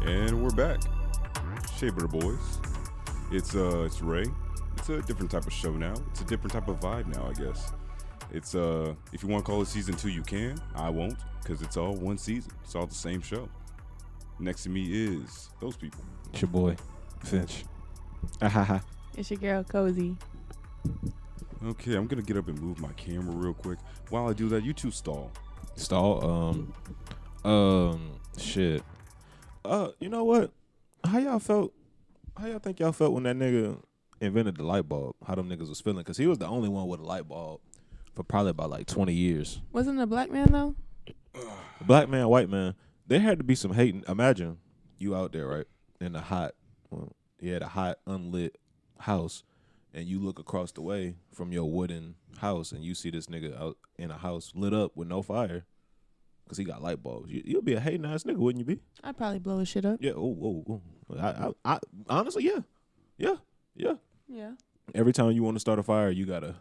And we're back. Shea Butter Boys. It's Ray. It's a different type of show now. It's a different type of vibe now, I guess. It's if you want to call it season 2, you can. I won't, because it's all one season. It's all the same show. Next to me is those people. It's your boy, Finch. It's your girl, Cozy. Okay, I'm gonna get up and move my camera real quick. While I do that, you two stall. Shit. You know what? How y'all think y'all felt when that nigga invented the light bulb? How them niggas was feeling? Because he was the only one with a light bulb for probably about like 20 years. Wasn't it a black man, though? Black man, white man. There had to be some hating. Imagine you out there, right? In the hot, unlit house, and you look across the way from your wooden house, and you see this nigga out in a house lit up with no fire. Because he got light bulbs. You'll be a hating ass nigga, wouldn't you be? I'd probably blow his shit up. Yeah. I honestly, yeah. Yeah. Every time you want to start a fire, you got to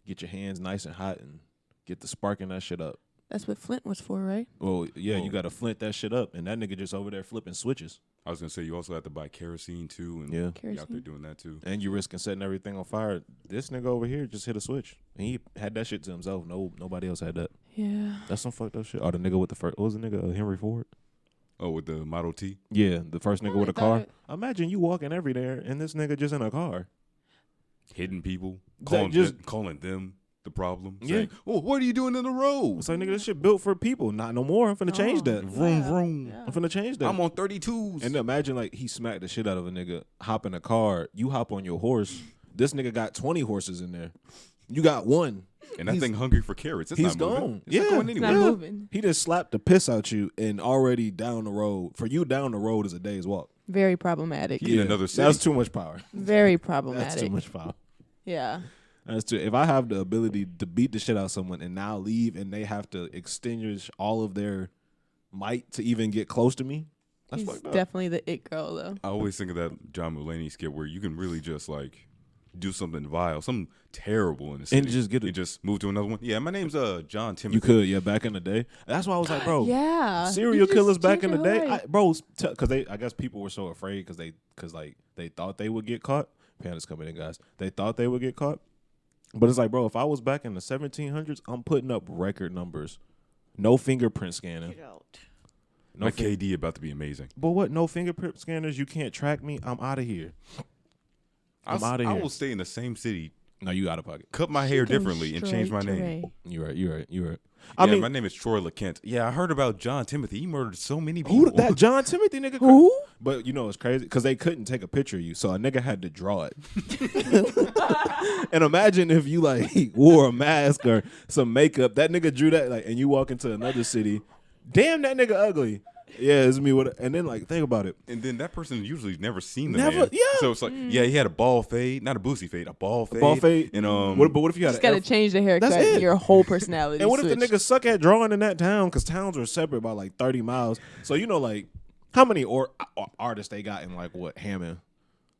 get your hands nice and hot and get the sparking that shit up. That's what Flint was for, right? Well, yeah, you got to flint that shit up. And that nigga just over there flipping switches. I was gonna say you also have to buy kerosene too, and Yeah. you out there doing that too. And you risking setting everything on fire. This nigga over here just hit a switch. And he had that shit to himself. Nobody else had that. Yeah. That's some fucked up shit. Or the nigga with the first, what was the nigga? Henry Ford? Oh, with the Model T. Yeah, the first nigga I with a thought car. it- Imagine you walking every there and this nigga just in a car. Hitting people, That calling them the problem. Yeah. Saying, "Oh, what are you doing in the road?" It's like, nigga, this shit built for people. Not no more. I'm finna change that. Vroom, vroom. Yeah. I'm finna change that. I'm on 32s. And imagine like he smacked the shit out of a nigga, hop in a car, you hop on your horse. This nigga got 20 horses in there. You got one. And that thing hungry for carrots. It's He's not moving. gone. It's not going It's anywhere. not moving. He just slapped the piss out you and already down the road. For you, down the road is a day's walk. Very problematic. He in another city. That's too much power. Very problematic. That's too much power. Yeah. That's too. If I have the ability to beat the shit out of someone and now leave and they have to extinguish all of their might to even get close to me, that's He's fucked up. definitely the it girl, though. I always think of that John Mulaney skit where you can really just like do something vile, something terrible in the city, And just get it. and just move to another one. Yeah, my name's John Timothy. You could, yeah, back in the day. That's why I was like, bro, Yeah. serial You just killers back change in the your day, life. because I guess people were so afraid because they thought they would get caught. Pandas coming in, guys. They thought they would get caught, but it's like, bro, if I was back in the 1700s, I'm putting up record numbers. No fingerprint scanning. My KD about to be amazing. But what? No fingerprint scanners. You can't track me. I'm out of here. I'm out of I here. will stay in the same city, No, you out of pocket. cut my hair differently, and change my name. You right. I mean, my name is Troy LeKent. Yeah, I heard about John Timothy. He murdered so many people. who that John Timothy nigga? Who? But you know it's crazy because they couldn't take a picture of you, so a nigga had to draw it. And imagine if you like wore a mask or some makeup. That nigga drew that and you walk into another city. Damn, that nigga ugly. Yeah, it's me. And then like think about it. And then that person usually never seen the Never- man. yeah. So it's like, yeah, he had a ball fade, not a boosie fade, a ball fade. Ball fade. And But what if you had Just got to change the haircut That's it. and your whole personality. And what if the switch. nigga suck at drawing in that town? Because towns are separate by like 30 miles. So you know like how many artists they got in like what Hammond?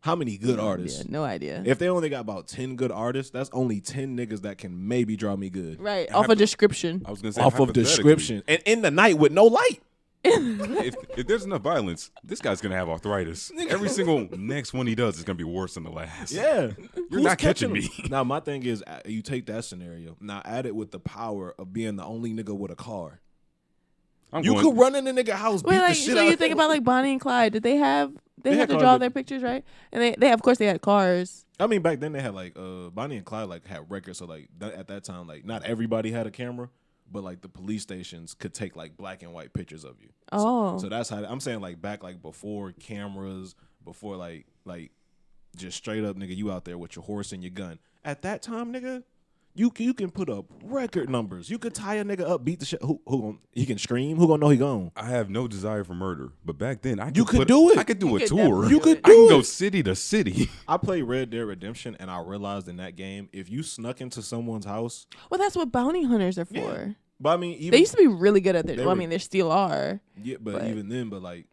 How many good artists? Yeah, no idea. If they only got about 10 good artists, that's only 10 niggas that can maybe draw me good. Right. Off a description. I was gonna say Off of hypothetically, description. And in the night with no light. If there's enough violence, this guy's gonna have arthritis. Every single next one he does is gonna be worse than the last. Yeah. You're not catching me. Now, my thing is, you take that scenario, now add it with the power of being the only nigga with a car. You could run in the nigga house, beat Wait, the like, shit so out you of think him. about like Bonnie and Clyde? Did they have They had to cars, draw but- their pictures, right? And they of course they had cars. I mean, back then they had like Bonnie and Clyde like had records, so like at that time, like not everybody had a camera, but like the police stations could take like black and white pictures of you. Oh. So that's how I'm saying like back like before cameras, before like just straight up nigga, you out there with your horse and your gun. At that time, nigga, You can put up record numbers. You could tie a nigga up, beat the shit. Who gonna, he can scream? Who gonna know he gone? I have no desire for murder, but back then I could You could do it. I could do You a could tour. definitely You do could it. I can do go it. city to city. I played Red Dead Redemption, and I realized in that game, if you snuck into someone's house, Well, that's what bounty hunters are for. Yeah. but I mean, even They used to be really good at their. They Well, I were- mean, they still are. yeah, but even then, but like,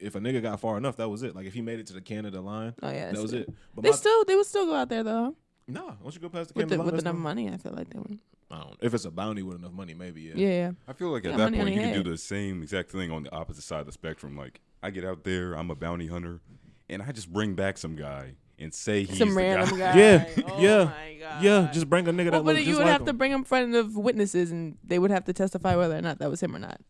if a nigga got far enough, that was it. Like if he made it to the Canada line, Oh yeah, that was it. But They would still go out there though. nah, once you go past the With Canada line, with that's enough no- money, I feel like they would. I don't know. If it's a bounty with enough money, maybe yeah. Yeah. I feel like at Yeah, that money on point you your can do head. the same exact thing on the opposite side of the spectrum. Like I get out there, I'm a bounty hunter, and I just bring back some guy and say he's Some the random guy. guy. Yeah, Oh yeah, my God. Yeah, just bring a nigga that Well, but looks you just would like have him. to bring him in front of witnesses, and they would have to testify whether or not that was him or not.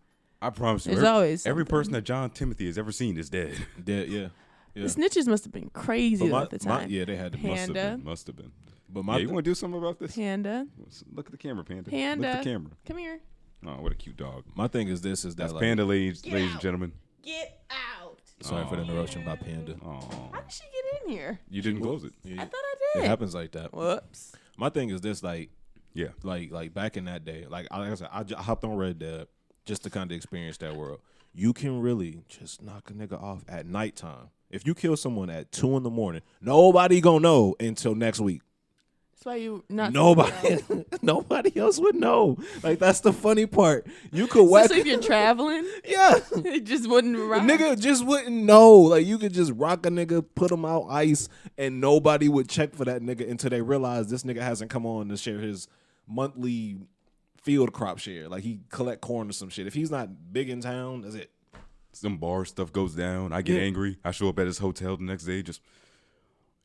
I promise you, There's always every something. person that John Timothy has ever seen is dead. Dead, yeah. The snitches must have been crazy But though at the time. yeah, they had to. Panda. Must have been. But Yeah, you want to do something about this? Panda, Look at the camera, Panda. Panda. Look at the camera. come here. Oh, what a cute dog. my thing is this is that That's like, Panda, ladies Get and out. gentlemen. Get out. Sorry for the interruption by Panda. Oh, How did she get in here? you didn't close it. Yeah, I thought I it did. happens like that. Whoops. My thing is this, like Yeah. back in that day, like I said, I hopped on Red Dead just to kind of experience that world. You can really just knock a nigga off at nighttime. If you kill someone at 2 a.m, nobody gonna know until next week. That's why you not Nobody, nobody else would know. Like that's the funny part. You could whack, Especially if you're traveling, yeah. it just wouldn't The rock. nigga just wouldn't know. Like you could just rock a nigga, put him out ice, and nobody would check for that nigga until they realize this nigga hasn't come on to share his monthly field crop share. Like he collect corn or some shit. If he's not big in town, that's it. Some bar stuff goes down. I get Yeah. angry. I show up at his hotel the next day. Just,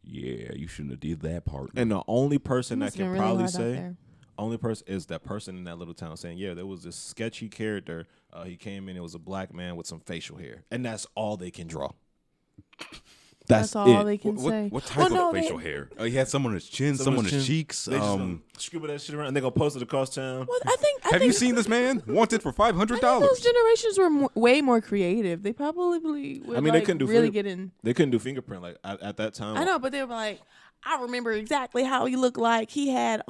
yeah, you shouldn't have did that part. And the only person that Must've been can really probably hard out say, there. only person is that person in that little town saying, yeah, there was this sketchy character. He came in, it was a black man with some facial hair. And that's all they can draw. That's all it. they can say. What type Well, of no, facial hair? He had some on his chin, some on his cheeks. They just scribble that shit around and they gonna post it across town. Well, I think. Have you seen this man? Wanted for I think those $500. generations were way more creative. They probably would I mean, they like, couldn't do really finger- get in. They couldn't do fingerprint like at that time. I know, but they were like, I remember exactly how he looked like. He had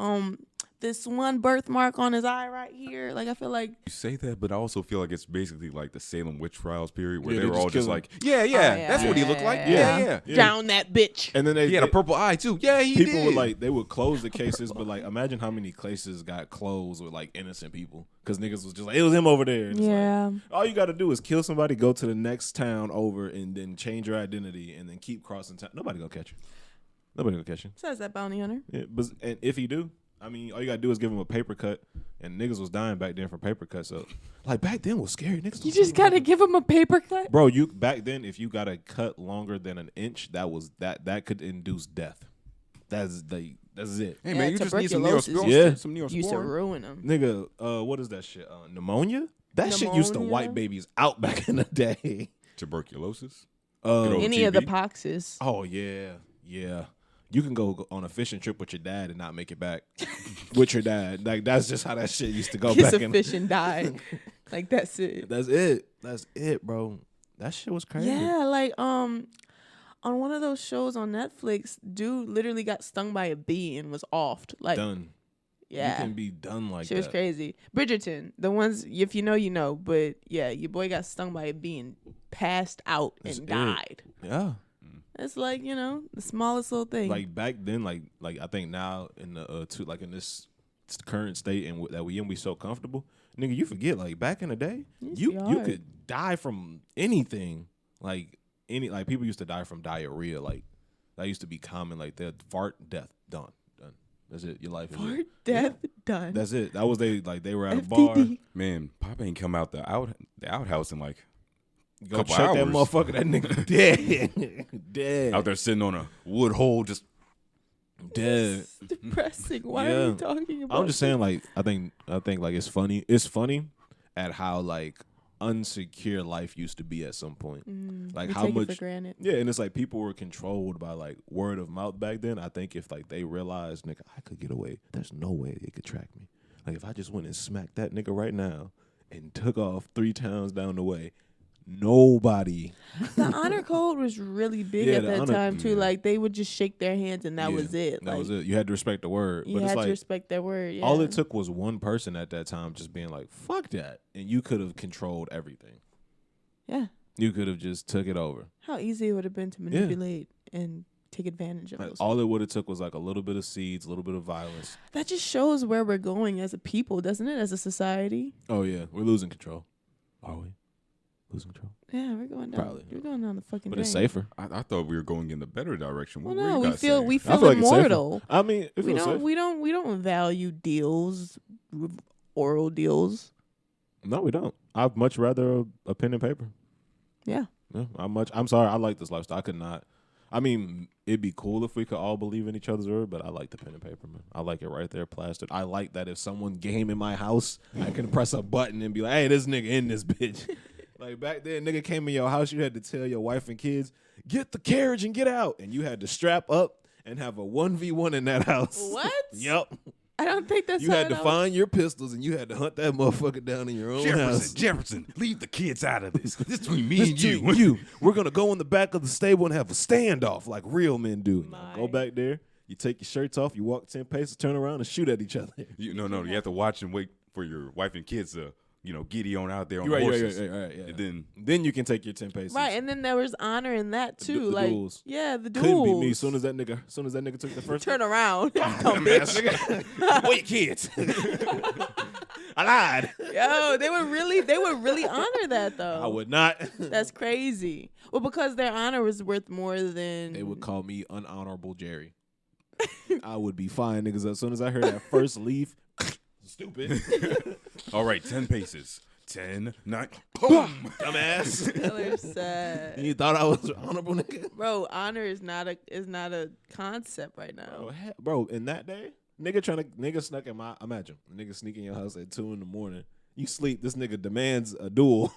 this one birthmark on his eye right here. Like I feel like You say that, but I also feel like it's basically like the Salem witch trials period where Yeah, they they were just all just kill like, yeah, that's what he looked like. Yeah. drown that bitch. And then they He had a purple eye too. Yeah, he people did. would like they would close the cases, but like imagine how many cases got closed with like innocent people because niggas was just like it was him over there. And it's like, Yeah. all you got to do is kill somebody, go to the next town over, and then change your identity, and then keep crossing town. Nobody gonna catch you. Nobody gonna catch you. Says that bounty hunter. Yeah, but and if you do, I mean, all you gotta do is give him a paper cut, and niggas was dying back then from paper cuts. So, like back then was scary. Niggas You was just killing gotta give him a paper cut. bro. You back then, if you got a cut longer than an inch, that could induce death. That's it, hey Yeah, man, you just need some tuberculosis. Neosporin. Yeah. Some Used to Neosporin. ruin him. nigga. What is that shit? Pneumonia. That shit used to Pneumonia? wipe babies out back in the day. Tuberculosis. Uh, old Any of the TB. poxes. oh yeah. You can go on a fishing trip with your dad and not make it back with your dad. Like that's just how that shit used to go Kiss back a in. fish and die. Like that's it. That's it, bro. That shit was crazy. Yeah, like on one of those shows on Netflix, dude literally got stung by a bee and was offed. Like, Done. yeah, You can be done like she was that. crazy. Bridgerton, the ones if you know, you know. But yeah, your boy got stung by a bee and passed out That's and it. died. Yeah. It's like the smallest little thing. Like back then, like I think now in the in this current state and that we so comfortable, nigga. You forget like back in the day, Used to you be you hard. could die from anything. Like people used to die from diarrhea. Like that used to be common. Like the fart, death, done. That's it. Your life is Fart, it. death, done. That's it. That was they were at a bar. FDD. Man, Pop ain't come out the outhouse in like Go Couple check that hours. motherfucker. That nigga dead. Dead. out there sitting on a wood hole, just Dead. It's depressing. Why are Yeah. you talking about? I'm just saying, like, I think like it's funny. It's funny at how like unsecure life used to be at some point. Like we how take it much for granted. Yeah, and it's like people were controlled by like word of mouth back then. I think if like they realized, nigga, I could get away. There's no way they could track me. Like if I just went and smacked that nigga right now and took off 3 towns down the way, nobody. The honor code was really big Yeah, at the that honor- time too. yeah. Like they would just shake their hands and that Yeah, was it. That Like, was it. You had to respect the word. You But it's had like to respect their word. Yeah. all it took was one person at that time just being like, fuck that. And you could have controlled everything. Yeah. You could have just took it over. How easy it would have been to manipulate and take advantage of Like, those. all it would have took was like a little bit of seeds, a little bit of violence. That just shows where we're going as a people, doesn't it? As a society. Oh yeah, we're losing control. Are we losing control? Yeah, we're going down. Probably. We're going down the fucking. But it's drain. safer. I thought we were going in the better direction. Well, What were no, you we guys feel saying? we I feel feel like it's safer. immortal. I mean, it We feels safe. we don't value deals, oral deals. No, we don't. I'd much rather a pen and paper. Yeah. Yeah, I'm sorry. I like this lifestyle. I could not. I mean, it'd be cool if we could all believe in each other's word, but I like the pen and paper, man. I like it right there, plastered. I like that if someone came in my house, I can press a button and be like, hey, this nigga in this bitch. Like back then, nigga came in your house, you had to tell your wife and kids, get the carriage and get out. And you had to strap up and have a 1v1 in that house. What? Yep. I don't think that's You how had to that find your pistols and you had to hunt that motherfucker down in your own house. Jefferson, leave the kids out of this. This is between me This and to you. We're gonna go in the back of the stable and have a standoff like real men do. My. Go back there. You take your shirts off. You walk 10 paces, turn around, and shoot at each other. No, you have to watch and wait for your wife and kids to, giddy on out there on You're right, horses. yeah. And Then you can take your 10 paces. Right, and then there was honor in that too. the like, duels. yeah, the duels. Couldn't be me. Soon as that nigga took the first. Turn around, come bitch. Wait, kids. I lied. Yo, they would really honor that though. I would not. That's crazy. Well, because their honor was worth more than They would call me unhonorable Jerry. I would be fine, niggas. As soon as I heard that first leaf, stupid. all right, 10 paces. 10, 9, boom. Dumbass. Killer sad. You thought I was honorable, nigga? Bro, honor is not a concept right now. Bro, in that day, nigga snuck in my. Imagine a nigga sneak in your house at 2 a.m. You sleep. This nigga demands a duel.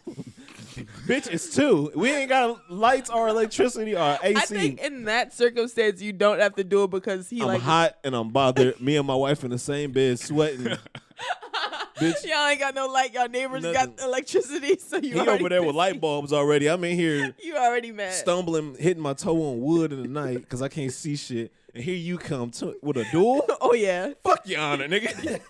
Bitch, it's 2. We ain't got lights or electricity or AC. I think in that circumstance you don't have to do it because I'm hot and I'm bothered. Me and my wife in the same bed, sweating. Bitch, y'all ain't got no light. Y'all neighbors Nothing. got electricity, so you he over there with light bulbs already. I'm in here You already mad. stumbling, hitting my toe on wood in the night because I can't see shit. And here you come with a duel. Oh yeah, Fuck your honor, nigga.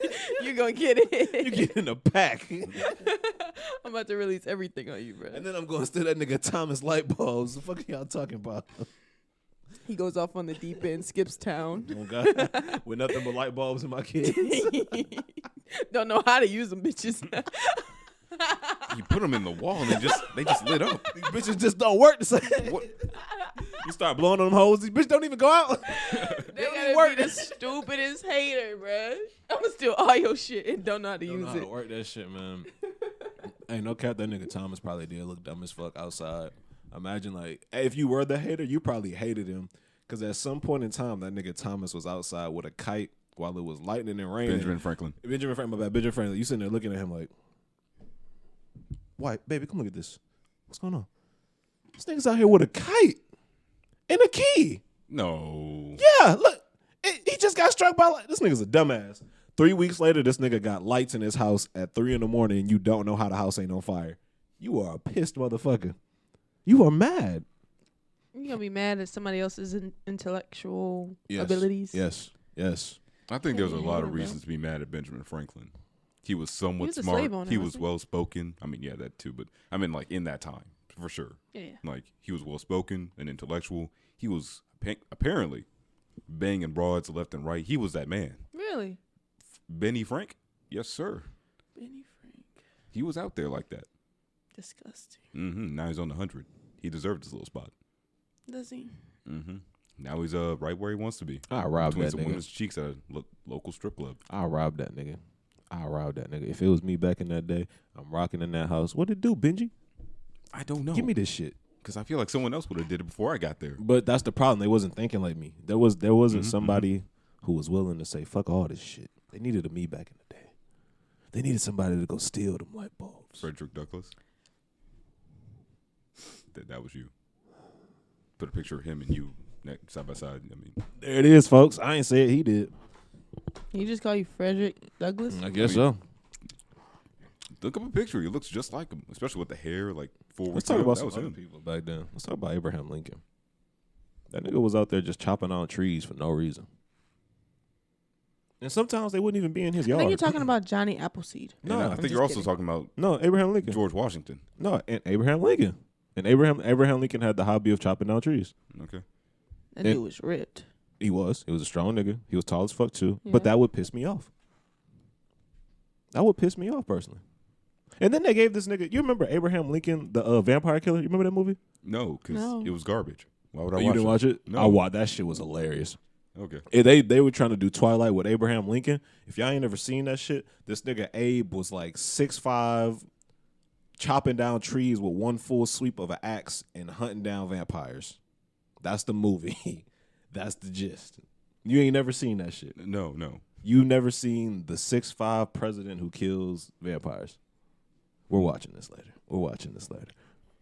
you gonna get it. You get in a pack. I'm about to release everything on you, bro. And then I'm going to steal that nigga Thomas light bulbs. The fuck are y'all talking about? He goes off on the deep end, skips town. Oh God, with nothing but light bulbs in my kids. Don't know how to use them, bitches. You put them in the wall and they just lit up. These bitches just don't work the same. What? You start blowing on them hoes. These bitches don't even go out. They gotta be the stupidest hater, bruh. I'ma steal all your shit and don't know how to Don't know use how to it. work that shit, man. Ain't no cap. That nigga Thomas probably did look dumb as fuck outside. Imagine like, hey, if you were the hater, you probably hated him. Because at some point in time, that nigga Thomas was outside with a kite while it was lightning and raining. Benjamin Franklin. Benjamin Franklin. You sitting there looking at him like, "White baby, come look at this. What's going on? This nigga's out here with a kite and a key. No. Yeah, look, he just got struck by light. This nigga's a dumbass. 3 weeks later, this nigga got lights in his house at 3 a.m. and you don't know how the house ain't on fire. You are a pissed motherfucker. You are mad. You gonna be mad at somebody else's intellectual abilities? Yes. I think there's a Yeah, lot of bro. reasons to be mad at Benjamin Franklin. He was somewhat He was a smart. slave owner, He was wasn't he? well spoken. I mean, yeah, that too. But I mean, like in that time, for sure. Yeah. Like he was well spoken and intellectual. He was apparently banging broads left and right. He was that man. Really? Benny Frank? Yes, sir. Benny Frank. He was out there like that. Disgusting. Now he's on the 100. He deserved his little spot. Does he? Now he's right where he wants to be. I robbed Between that some nigga. women's cheeks at a local strip club. I'll rob that nigga. If it was me back in that day, I'm rocking in that house. What it do, Benji? I don't know. Give me this shit. Because I feel like someone else would have did it before I got there. But that's the problem. They wasn't thinking like me. There wasn't somebody who was willing to say, fuck all this shit. They needed a me back in the day. They needed somebody to go steal them light bulbs. Frederick Douglass. That was you. Put a picture of him and you side by side. I mean, There it is, folks. I ain't say it. He did. He just call you Frederick Douglass? I guess so. Look up a picture. He looks just like him, especially with the hair, like forward. Let's talk about that some was other him. people back then. Let's talk about Abraham Lincoln. That nigga was out there just chopping down trees for no reason. And sometimes they wouldn't even be in his I yard. think you're talking about Johnny Appleseed. No, No, I I'm think just you're also kidding. talking about No, Abraham Lincoln. George Washington. No, and Abraham Lincoln. And Abraham Lincoln had the hobby of chopping down trees. Okay. That dude was ripped. He was a strong nigga. He was tall as fuck too. Yeah. But that would piss me off. That would piss me off personally. And then they gave this nigga. You remember Abraham Lincoln, the vampire killer? You remember that movie? No, because No. it was garbage. Why would I Oh, watch you didn't watch it? No. I watched. That shit was hilarious. Okay. They were trying to do Twilight with Abraham Lincoln. If y'all ain't ever seen that shit, this nigga Abe was like 6'5", chopping down trees with one full sweep of an axe and hunting down vampires. That's the movie. That's the gist. You ain't never seen that shit. No. You never seen the 6'5" president who kills vampires. We're watching this later.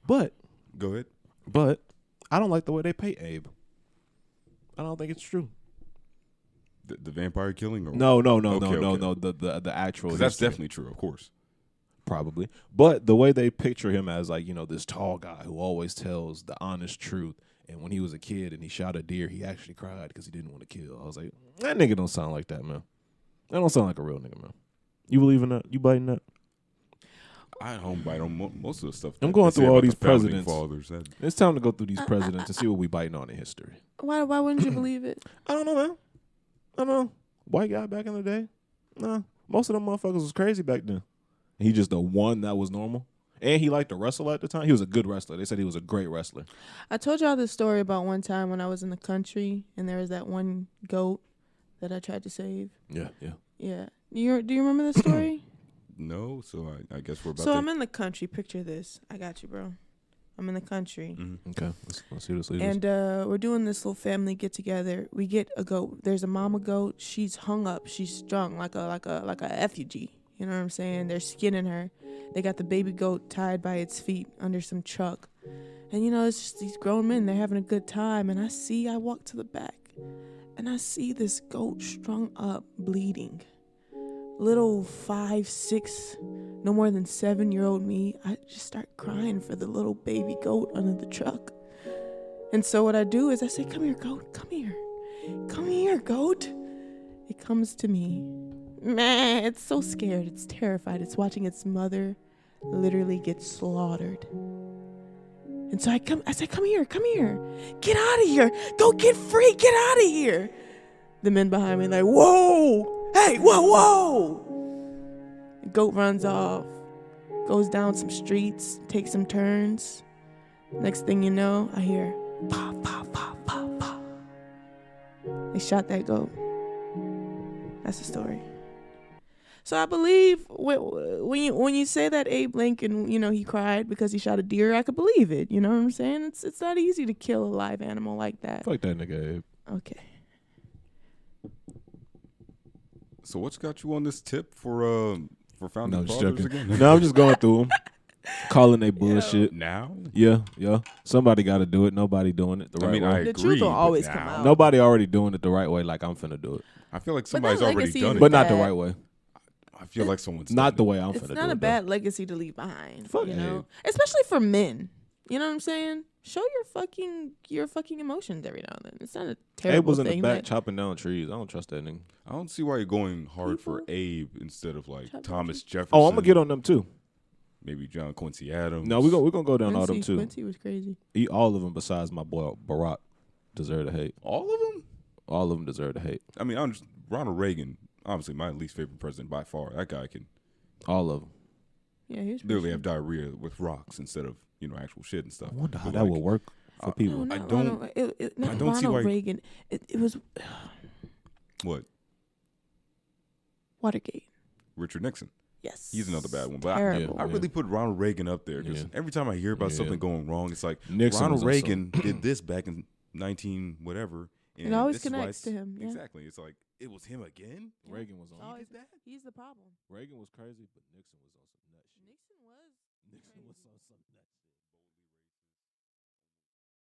But Go ahead. I don't like the way they pay Abe. I don't think it's true. The vampire killing? Or No. Okay. The actual. 'Cause that's history. definitely true, of course. Probably. But the way they picture him as like, this tall guy who always tells the honest truth. And when he was a kid and he shot a deer, he actually cried because he didn't want to kill. I was like, that nigga don't sound like that, man. That don't sound like a real nigga, man. You believe in that? You biting that? I don't bite on most of the stuff. I'm that going they say through all about these the founding presidents. fathers. That- It's time to go through these presidents and see what we biting on in history. Why wouldn't you believe it? I don't know, man. I don't know. White guy back in the day? Nah. Most of them motherfuckers was crazy back then. He just the one that was normal. And he liked to wrestle at the time. He was a good wrestler. They said he was a great wrestler. I told y'all this story about one time when I was in the country and there was that one goat that I tried to save. Yeah. Yeah. Do you remember the story? no, so I guess we're about So to. I'm in the country. Picture this. I got you, bro. I'm in the country. Mhm. Okay. Let's see this. And we're doing this little family get together. We get a goat. There's a mama goat. She's hung up. She's strung like a effigy. You know what I'm saying? They're skinning her. They got the baby goat tied by its feet under some truck. And it's just these grown men. They're having a good time. And I walk to the back, and I see this goat strung up, bleeding. Little 5, 6, no more than 7-year-old me. I just start crying for the little baby goat under the truck. And so what I do is I say, "Come here, goat. Come here. Come here, goat." It comes to me. Man, it's so scared. It's terrified. It's watching its mother literally get slaughtered. And so I say, "Come here. Get out of here. Go get free. Get out of here." The men behind me like, "Whoa. Hey, whoa." The goat runs off, goes down some streets, takes some turns. Next thing you know, I hear pop, pop, pop, pop, pop. They shot that goat. That's the story. So I believe when you say that Abe Lincoln, he cried because he shot a deer, I could believe it. You know what I'm saying? It's not easy to kill a live animal like that. Fuck that nigga, Abe. Okay. So what's got you on this tip for founding just fathers joking. again? No, I'm just going through them, calling they bullshit. Now? Yeah. Somebody got to do it. Nobody doing it the right way. I The agree, truth will but always now- come out. Nobody already doing it the right way like I'm finna do it. I feel like that somebody's already legacy done is it. But not the bad. right way. I feel like someone's Not the done way I'm It's finna do not it. a bad legacy to leave behind. Fuck Especially for men. You know what I'm saying? Show your fucking emotions every now and then. It's not a Abe terrible was in thing. the back that- chopping down trees. I don't trust that nigga. I don't see why you're going hard for People- Abe instead of like Chop Thomas Jefferson. Oh, I'm gonna get on them too. Maybe John Quincy Adams. No, we're gonna go down all them too. Quincy was crazy. Eat all of them besides my boy Barack deserve to hate. All of them. All of them deserve to hate. I mean, Ronald Reagan, obviously my least favorite president by far. That guy can All of them. Yeah, he was literally pretty have diarrhea with rocks instead of actual shit and stuff. I wonder how But, that like, would work for people. No, I not don't- Ronald, not I don't see Ronald why- Reagan. It was What? Watergate. Richard Nixon. Yes. He's another bad one. But Terrible. I really put Ronald Reagan up there because Yeah. every time I hear about Yeah. something going wrong, it's like Nixon Ronald was also- Reagan did this back in 19 whatever. And It always this is why connects to it's- him, yeah. Exactly. It's like it was him again. Reagan was on. Always- did that? He's the problem. Reagan was crazy, but Nixon was on some nut shit. Nixon was. Nixon was on some nut shit.